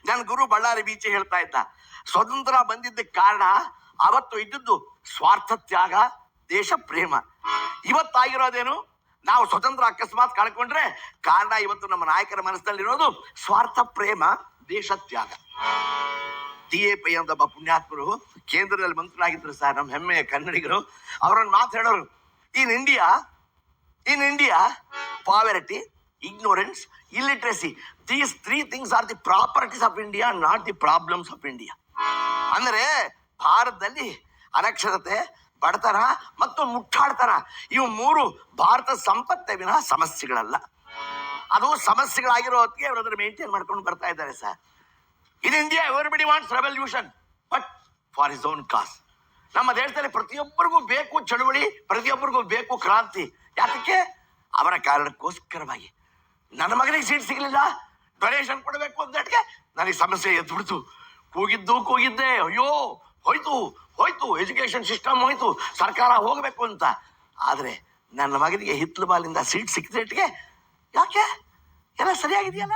ನನ್ನ ಗುರು ಬಳ್ಳಾರಿ ಬೀಚಿ ಹೇಳ್ತಾ ಇದ್ದ, ಸ್ವತಂತ್ರ ಬಂದಿದ್ದಕ್ಕೆ ಕಾರಣ ಅವತ್ತು ಇದ್ದದ್ದು ಸ್ವಾರ್ಥ ತ್ಯಾಗ, ದೇಶ ಪ್ರೇಮ. ಇವತ್ತಾಗಿರೋದೇನು? ನಾವು ಸ್ವತಂತ್ರ ಅಕಸ್ಮಾತ್ ಕಳ್ಕೊಂಡ್ರೆ ಕಾರಣ ಇವತ್ತು ನಮ್ಮ ನಾಯಕರ ಮನಸ್ಸಲ್ಲಿರೋದು ಸ್ವಾರ್ಥ ಪ್ರೇಮ, ದೇಶ ತ್ಯಾಗ. DAP ಅಂತ ಒಬ್ಬ ಪುಣ್ಯಾತ್ಮರು ಕೇಂದ್ರದಲ್ಲಿ ಮಂತ್ರಿಯಾಗಿದ್ರು ಸರ್, ನಮ್ಮ ಹೆಮ್ಮೆಯ ಕನ್ನಡಿಗರು. ಅವರನ್ನು ಮಾತು ಹೇಳೋರು, in India poverty, ignorance, illiteracy, these three things are the properties of India, not the problems of India. ಅಂದರೆ ಭಾರತದಲ್ಲಿ ಅನಕ್ಷರತೆ, ಬಡತನ ಮತ್ತು ಮುಟ್ಟಾಳ್ತನ ಇವು ಮೂರು ಭಾರತ ಸಂಪತ್ತೇ ವಿನಃ ಸಮಸ್ಯೆಗಳಲ್ಲ. ಅದು ಸಮಸ್ಯೆಗಳಾಗಿರೋ ಹೊತ್ತಿಗೆ ಅವರು ಅದನ್ನು ಮೇಂಟೈನ್ ಮಾಡ್ಕೊಂಡು ಬರ್ತಾ ಇದ್ದಾರೆ sir. In India everybody wants revolution, but for his own cause. ನಮ್ಮ ದೇಶದಲ್ಲಿ ಪ್ರತಿಯೊಬ್ಬರಿಗೂ ಬೇಕು ಚಳುವಳಿ, ಪ್ರತಿಯೊಬ್ಬರಿಗೂ ಬೇಕು ಕ್ರಾಂತಿ. ಯಾಕೆ? ಅವರ ಕಾರಣಕ್ಕೋಸ್ಕರವಾಗಿ. ನನ್ನ ಮಗನಿಗೆ ಸೀಟ್ ಸಿಗಲಿಲ್ಲ, ಡೊನೇಷನ್ ಕೊಡಬೇಕು ಅಂದಕ್ಕೆ ನನಗೆ ಸಮಸ್ಯೆ ಎದ್ಬಿಡ್ತು. ಕೂಗಿದ್ದೆ, ಅಯ್ಯೋ ಹೋಯ್ತು ಎಜುಕೇಶನ್ ಸಿಸ್ಟಮ್ ಹೋಯ್ತು, ಸರ್ಕಾರ ಹೋಗಬೇಕು ಅಂತ. ಆದರೆ ನನ್ನ ಮಗನಿಗೆ ಹಿತ್ಲು ಬಾಲಿಂದ ಸೀಟ್ ಸಿಕ್ಕಿದೆಟ್ಟಿಗೆ ಯಾಕೆ ಎಲ್ಲ ಸರಿಯಾಗಿದೆಯಲ್ಲ.